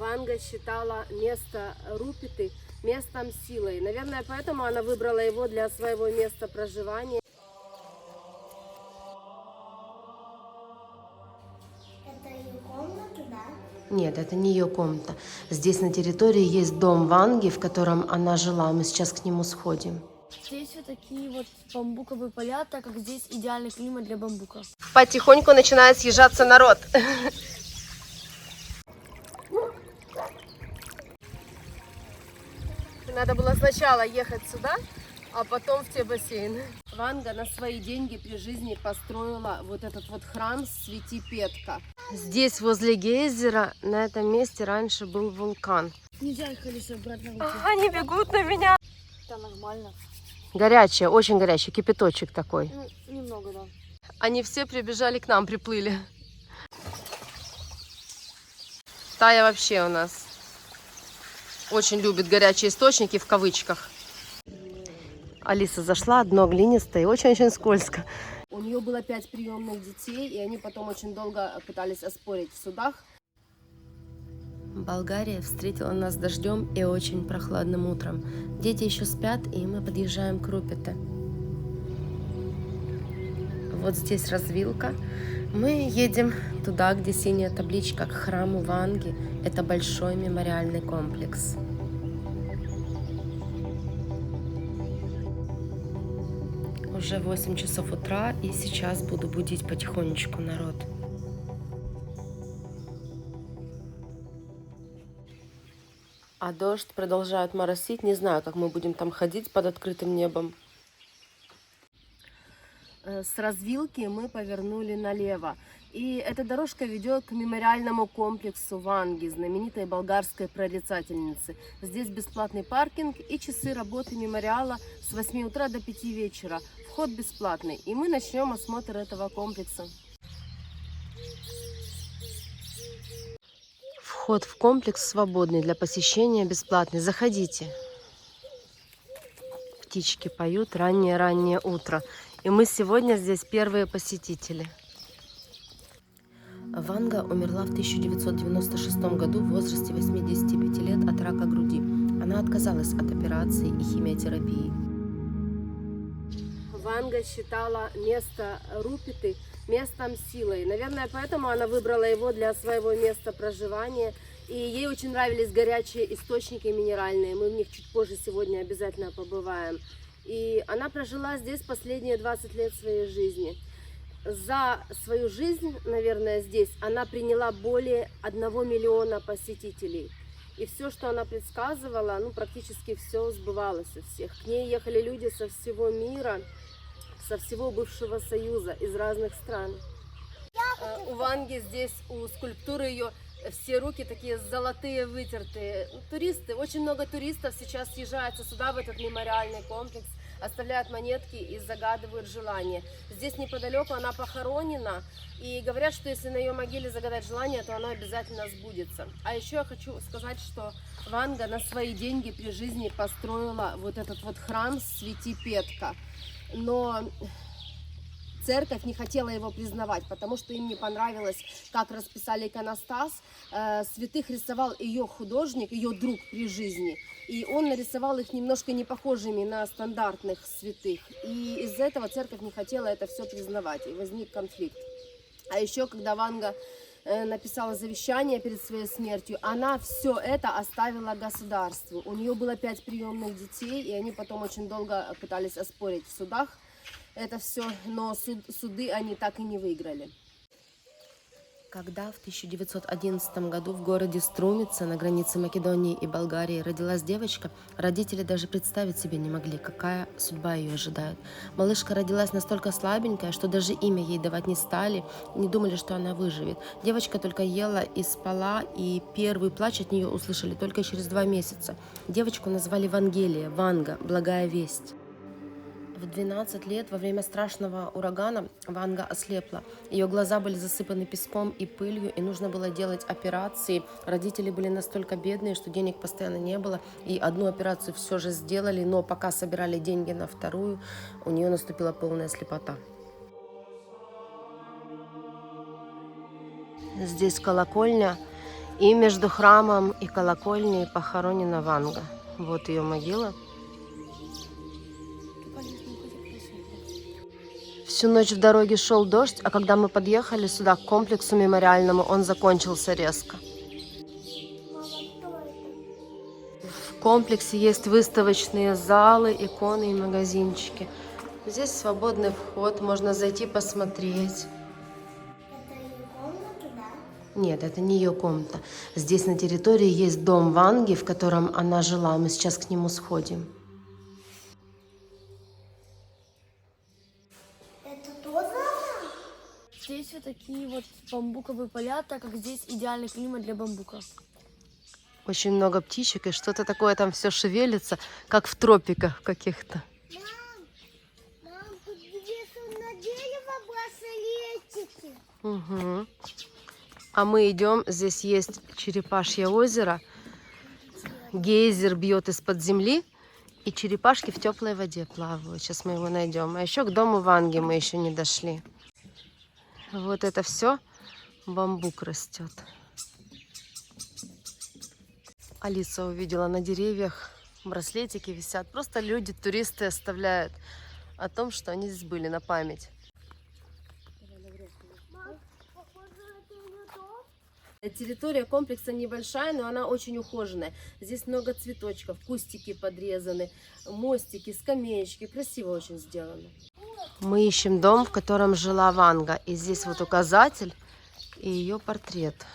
Ванга считала место Рупиты местом силы. Наверное, поэтому она выбрала его для своего места проживания. Это ее комната, да? Нет, это не ее комната. Здесь на территории есть дом Ванги, в котором она жила. Мы сейчас к нему сходим. Здесь вот такие вот бамбуковые поля, так как здесь идеальный климат для бамбука. Потихоньку начинает съезжаться народ. Надо было сначала ехать сюда, а потом в те бассейны. Ванга на свои деньги при жизни построила вот этот вот храм Святи Петка. Здесь, возле гейзера, на этом месте раньше был вулкан. Нельзя их колесо обратно выйти. Они бегут на меня. Это нормально. Горячая, очень горячий, кипяточек такой. Ну, немного, да. Они все прибежали к нам, приплыли. Тая вообще у нас очень любит горячие источники в кавычках. Алиса зашла, дно глинистое и очень-очень скользко. У нее было 5 приемных детей, и они потом очень долго пытались оспорить в судах. Болгария встретила нас дождем и очень прохладным утром. Дети еще спят, и мы подъезжаем к Рупите. Вот здесь развилка. Мы едем туда, где синяя табличка к храму Ванги. Это большой мемориальный комплекс. Уже 8 часов утра, и сейчас буду будить потихонечку народ. А дождь продолжает моросить. Не знаю, как мы будем там ходить под открытым небом. С развилки мы повернули налево. И эта дорожка ведет к мемориальному комплексу Ванги, знаменитой болгарской прорицательницы. Здесь бесплатный паркинг и часы работы мемориала с 8 утра до 5 вечера. Вход бесплатный. И мы начнем осмотр этого комплекса. Вход в комплекс свободный, для посещения бесплатный. Заходите. Птички поют, раннее-раннее утро. И мы сегодня здесь первые посетители. Ванга умерла в 1996 году в возрасте 85 лет от рака груди. Она отказалась от операции и химиотерапии. Ванга считала место Рупиты местом силы. Наверное, поэтому она выбрала его для своего места проживания. И ей очень нравились горячие источники минеральные. Мы в них чуть позже сегодня обязательно побываем. И она прожила здесь последние 20 лет своей жизни. За свою жизнь, наверное, здесь она приняла более 1 миллиона посетителей. И все, что она предсказывала, практически все сбывалось у всех. К ней ехали люди со всего мира, со всего бывшего Союза, из разных стран. У Ванги здесь, у скульптуры ее, все руки такие золотые, вытертые. Туристы, очень много туристов сейчас съезжаются сюда, в этот мемориальный комплекс, оставляют монетки и загадывают желания. Здесь неподалеку она похоронена, и говорят, что если на ее могиле загадать желание, то оно обязательно сбудется. А еще я хочу сказать, что Ванга на свои деньги при жизни построила вот этот вот храм Святи Петка. Но церковь не хотела его признавать, потому что им не понравилось, как расписали иконостас. Святых рисовал ее художник, ее друг при жизни. И он нарисовал их немножко не похожими на стандартных святых. И из-за этого церковь не хотела это все признавать. И возник конфликт. А еще, когда Ванга написала завещание перед своей смертью, она все это оставила государству. У нее было 5 приемных детей, и они потом очень долго пытались оспорить в судах это все, но суды они так и не выиграли. Когда в 1911 году в городе Струмица на границе Македонии и Болгарии родилась девочка, родители даже представить себе не могли, какая судьба ее ожидает. Малышка родилась настолько слабенькая, что даже имя ей давать не стали, не думали, что она выживет. Девочка только ела и спала, и первый плач от нее услышали только через 2 месяца. Девочку назвали Вангелия, Ванга, благая весть. В 12 лет во время страшного урагана Ванга ослепла. Ее глаза были засыпаны песком и пылью, и нужно было делать операции. Родители были настолько бедные, что денег постоянно не было. И одну операцию все же сделали, но пока собирали деньги на вторую, у нее наступила полная слепота. Здесь колокольня, И между храмом и колокольней похоронена Ванга. Вот ее могила. Всю ночь в дороге шел дождь, а когда мы подъехали сюда, к комплексу мемориальному, он закончился резко. Мама, кто это? В комплексе есть выставочные залы, иконы и магазинчики. Здесь свободный вход, можно зайти посмотреть. Это ее комната, да? Нет, это не ее комната. Здесь на территории есть дом Ванги, в котором она жила. Мы сейчас к нему сходим. Это тоже она? Здесь вот такие вот бамбуковые поля, так как здесь идеальный климат для бамбука. Очень много птичек, и что-то такое там все шевелится, как в тропиках каких-то. Мам, тут где-то на дерево браслетики. Угу. А мы идем, здесь есть Черепашье озеро, гейзер бьет из-под земли, и черепашки в теплой воде плавают. Сейчас мы его найдем. А еще к дому Ванги мы еще не дошли. Вот это все бамбук растет. Алиса увидела на деревьях браслетики висят. Просто люди, туристы оставляют о том, что они здесь были на память. Территория комплекса небольшая, но она очень ухоженная. Здесь много цветочков, кустики подрезаны, мостики, скамеечки. Красиво очень сделано. Мы ищем дом, в котором жила Ванга. И здесь вот указатель и ее портрет.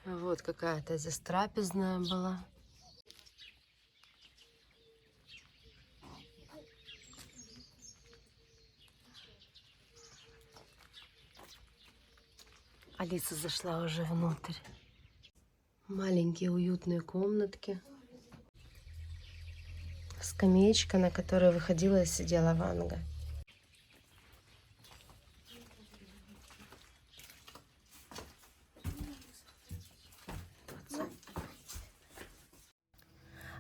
Вот какая-то здесь трапезная была. Алиса зашла уже внутрь. Маленькие уютные комнатки. Скамеечка, на которой выходила и сидела Ванга.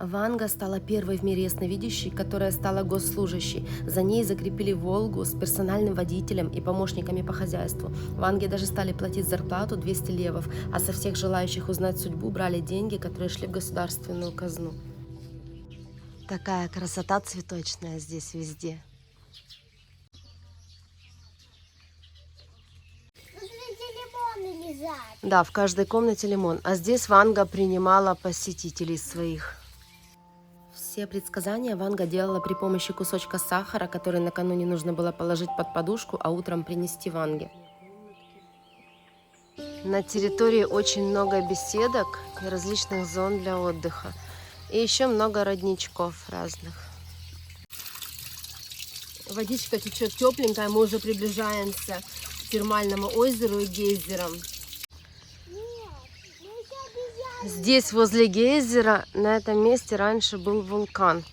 Ванга стала первой в мире ясновидящей, которая стала госслужащей. За ней закрепили Волгу с персональным водителем и помощниками по хозяйству. Ванге даже стали платить зарплату 200 левов, а со всех желающих узнать судьбу брали деньги, которые шли в государственную казну. Такая красота цветочная здесь везде. Смотрите, лимоны лежат. Да, в каждой комнате лимон. А здесь Ванга принимала посетителей своих. Все предсказания Ванга делала при помощи кусочка сахара, который накануне нужно было положить под подушку, а утром принести Ванге. На территории очень много беседок и различных зон для отдыха. И еще много родничков разных. Водичка течет тепленькая, мы уже приближаемся к термальному озеру и гейзерам. Здесь, возле гейзера, на этом месте раньше был вулкан.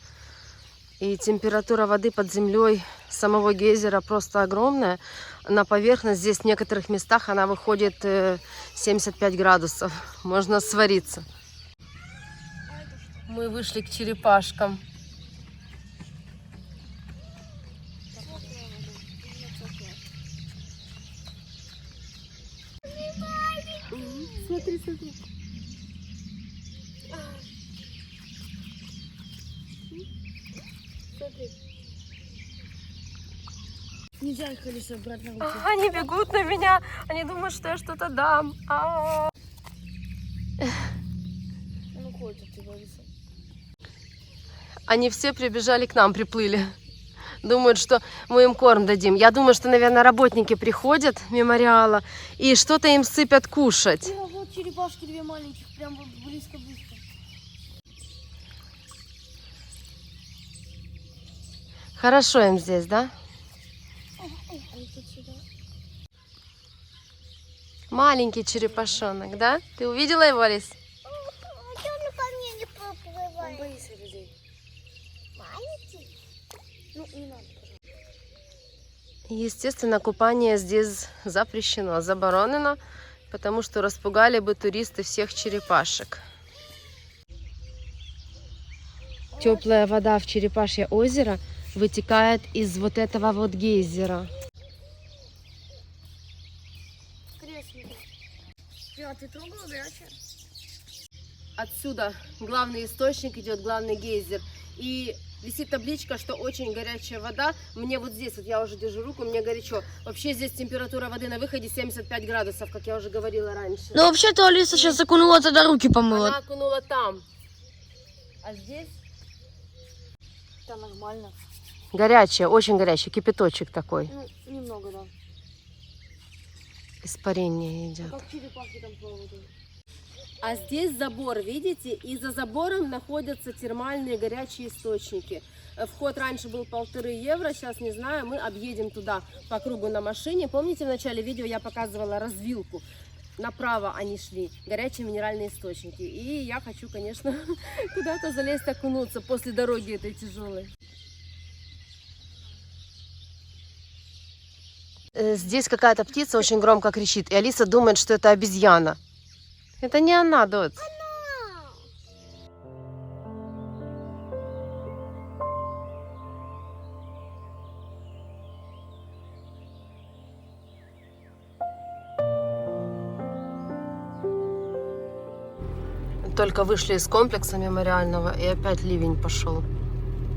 И температура воды под землей самого гейзера просто огромная. На поверхность здесь в некоторых местах она выходит 75 градусов. Можно свариться. Мы вышли к черепашкам. Смотри, смотри. Смотри. Нельзя их, Алиса, брать на руки. Они бегут на меня. Они думают, что я что-то дам. Ну, ходит от тебя, Алиса. Они все прибежали к нам, приплыли. Думают, что мы им корм дадим. Я думаю, что, наверное, работники приходят мемориала и что-то им сыпят кушать. Вот черепашки две маленьких, прям вот близко-близко. Хорошо им здесь, да? Маленький черепашонок, да? Ты увидела его, Алис? А что он ко мне не проплывает? Он боится людей. Маленький? Ну, не надо, пожалуйста. Естественно, купание здесь запрещено, заборонено, потому что распугали бы туристы всех черепашек. Теплая вода в Черепашье озеро вытекает из вот этого вот гейзера. треснет. А ты трогала горячее? Отсюда главный источник идет, главный гейзер. И висит табличка, что очень горячая вода. Мне вот здесь, вот я уже держу руку, мне горячо. Вообще здесь температура воды на выходе 75 градусов, как я уже говорила раньше. Ну вообще-то Алиса сейчас окунула, тогда руки помыла. Она окунула там. А здесь? Это нормально. Горячая, очень горячая, кипяточек такой. Ну, немного, да. Испарение идет. Как черепахи там плавают. А здесь забор, видите? И за забором находятся термальные горячие источники. Вход раньше был 1,5 евро, сейчас не знаю, мы объедем туда по кругу на машине. Помните, в начале видео я показывала развилку? Направо они шли, горячие минеральные источники. И я хочу, конечно, куда-то залезть, окунуться после дороги этой тяжелой. Здесь какая-то птица очень громко кричит, и Алиса думает, что это обезьяна. Это не она, дочь. Только вышли из комплекса мемориального, и опять ливень пошел.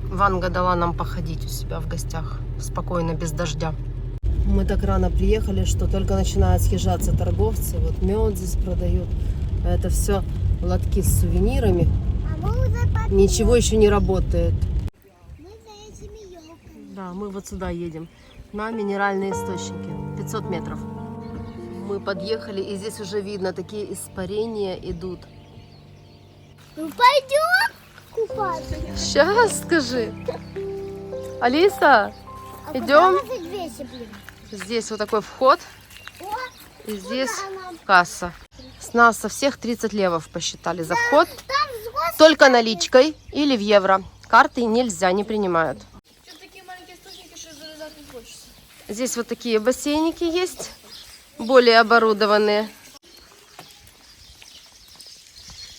Ванга дала нам походить у себя в гостях, спокойно, без дождя. Мы так рано приехали, что только начинают съезжаться торговцы. Вот мед здесь продают. Это все лотки с сувенирами. А мы уже подъехали. Ничего еще не работает. Мы за этими елками. Да, мы вот сюда едем. На минеральные источники. 500 метров. Мы подъехали, и здесь уже видно, такие испарения идут. Ну пойдем купаться. Сейчас скажи. Алиса, идем. Здесь вот такой вход. И здесь касса. С нас со всех 30 левов посчитали за вход. Только наличкой или в евро. Карты нельзя, не принимают. Что такие маленькие источники, что залезать не хочется. Здесь вот такие бассейники есть. Более оборудованные.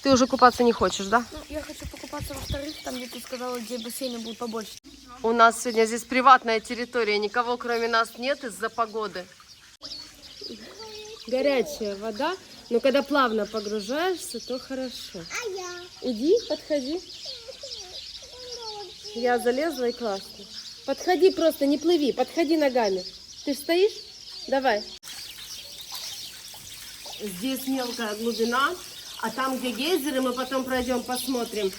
Ты уже купаться не хочешь, да? Ну, я хочу покупаться во-вторых, там, где ты сказала, где бассейны будут побольше. У нас сегодня здесь приватная территория. Никого кроме нас нет из-за погоды. Горячая вода. Но когда плавно погружаешься, то хорошо. А я? Иди, подходи. Я залезла и классно. Подходи просто, не плыви, подходи ногами. Ты ж стоишь? Давай. Здесь мелкая глубина, а там, где гейзеры, мы потом пройдем, посмотрим.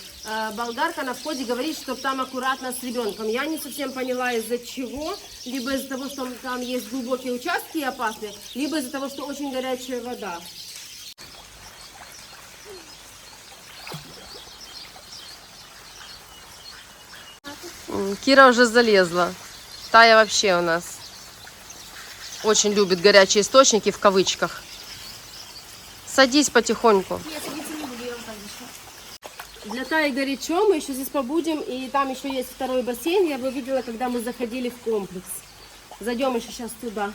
Болгарка на входе говорит, что там аккуратно с ребенком. Я не совсем поняла, из-за чего. Либо из-за того, что там есть глубокие участки и опасные, либо из-за того, что очень горячая вода. Кира уже залезла. Тая вообще у нас очень любит горячие источники в кавычках. Садись потихоньку. Я садиться не буду, я вот так дышу. Для Таи горячо, мы еще здесь побудем. И там еще есть второй бассейн. Я его видела, когда мы заходили в комплекс. Зайдем еще сейчас туда.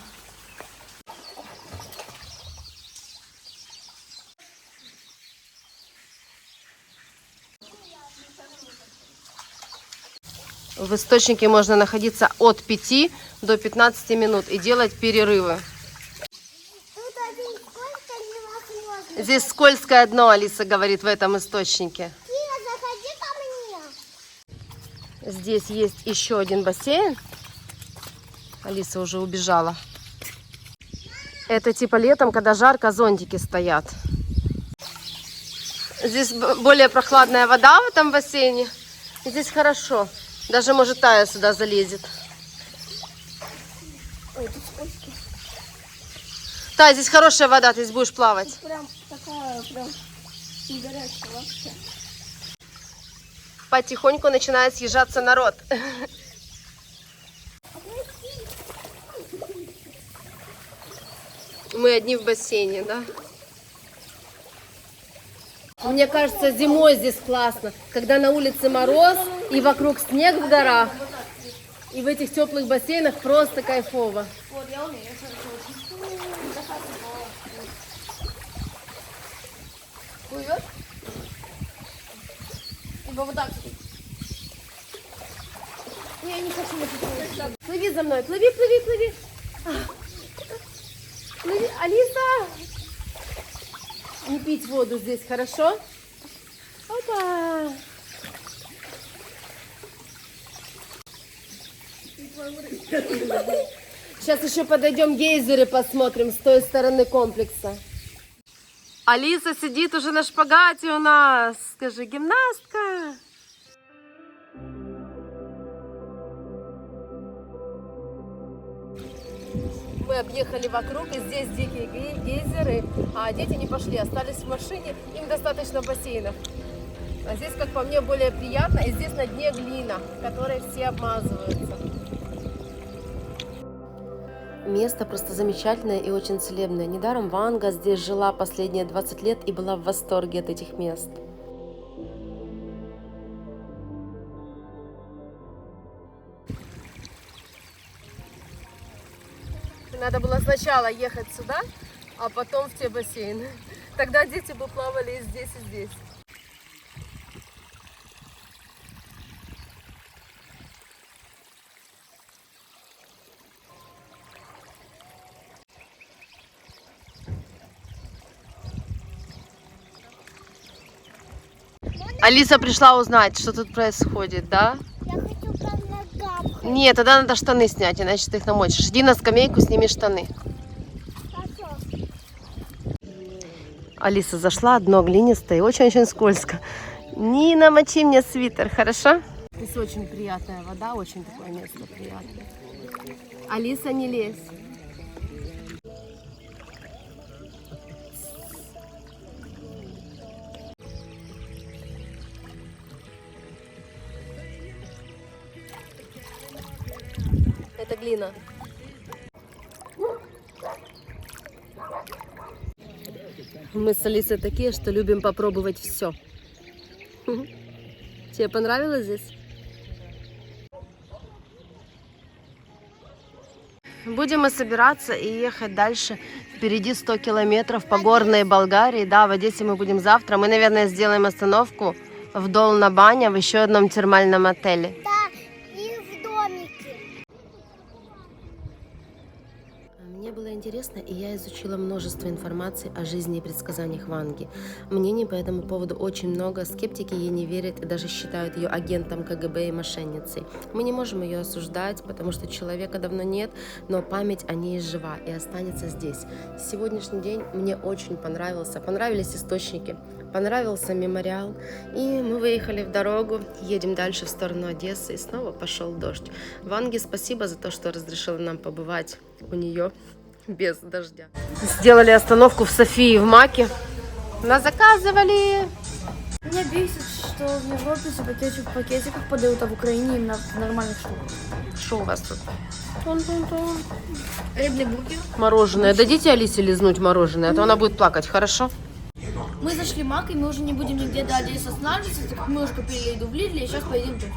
В источнике можно находиться от 5 до 15 минут и делать перерывы. Тут один сколько невозможно. Здесь скользкое дно, Алиса говорит, в этом источнике. Кира, заходи ко мне. Здесь есть еще один бассейн. Алиса уже убежала. Это типа летом, когда жарко, зонтики стоят. Здесь более прохладная вода в этом бассейне. Здесь хорошо. Даже, может, Тая сюда залезет. Ой, тут скользко. Тая, здесь хорошая вода, ты здесь будешь плавать. Прям такая, прям не горячая вообще. Потихоньку начинает съезжаться народ. Мы одни в бассейне, да? Мне кажется, зимой здесь классно, когда на улице мороз и вокруг снег в горах. И в этих теплых бассейнах просто кайфово. Вот, я умею, хорошо. Плывет? Либо вот так. Не, я не хочу на плыви за мной, плыви, плыви, плыви. Алиса! Не пить воду здесь, хорошо? Опа! Сейчас еще подойдем гейзеры посмотрим с той стороны комплекса. Алиса сидит уже на шпагате у нас. Скажи, гимнастка. Мы объехали вокруг, и здесь дикие гейзеры, а дети не пошли, остались в машине, им достаточно бассейнов. А здесь, как по мне, более приятно, и здесь на дне глина, которой все обмазываются. Место просто замечательное и очень целебное. Недаром Ванга здесь жила последние 20 лет и была в восторге от этих мест. Надо было сначала ехать сюда, а потом в те бассейны. Тогда дети бы плавали и здесь, и здесь. Алиса пришла узнать, что тут происходит, да? Я хочу по ногам. Нет, тогда надо штаны снять, иначе ты их намочишь. Иди на скамейку, сними штаны. Хорошо. Алиса зашла, дно глинистое, очень-очень скользко. Не намочи мне свитер, хорошо? Здесь очень приятная вода, очень такое место приятное. Алиса, не лезь. Это глина. Мы с Алисой такие, что любим попробовать все. Тебе понравилось здесь? Будем мы собираться и ехать дальше. Впереди 100 километров по горной Болгарии. Да, в Одессе мы будем завтра. Мы, наверное, сделаем остановку в Долна Баня, в еще одном термальном отеле. Да, и в домике. Мне было интересно, и я изучила множество информации о жизни и предсказаниях Ванги. Мнений по этому поводу очень много, скептики ей не верят и даже считают ее агентом КГБ и мошенницей. Мы не можем ее осуждать, потому что человека давно нет, но память о ней жива и останется здесь. Сегодняшний день мне очень понравился, понравились источники, понравился мемориал, и мы выехали в дорогу, едем дальше в сторону Одессы, и снова пошел дождь. Ванге спасибо за то, что разрешила нам побывать у нее без дождя. Сделали остановку в Софии в Маке. Нас заказывали. Меня бесит, что в Европе все в пакетиках подают, а в Украине именно в нормальных штуках. Что у вас тут? Тон-тон-тон. Рыбный бургер. Мороженое. Дадите Алисе лизнуть мороженое, а то она будет плакать, хорошо? Мы зашли в Мак, и мы уже не будем нигде до Одессы останавливаться, так как мы уже купили еду в Лидле, и сейчас поедем тут.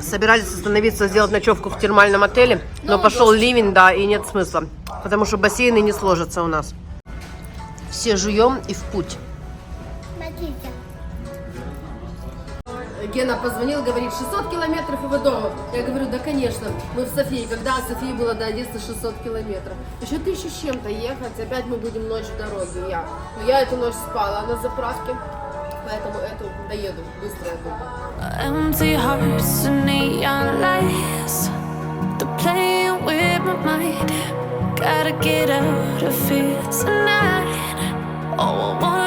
Собирались остановиться, сделать ночевку в термальном отеле, но пошел ливень, да, и нет смысла, потому что бассейны не сложатся у нас. Все жуем и в путь. Смотрите. Гена позвонил, говорит, 600 километров и вы дома. Я говорю, да, конечно, мы в Софии. Когда от Софии было до Одессы 600 километров. Еще 1000 с чем-то ехать, опять мы будем ночь в дороге. Но я эту ночь спала на заправке, поэтому эту доеду, быстро я думаю. Empty hearts and neon lights, they're playing with my mind. Gotta get out of here tonight. Oh, I want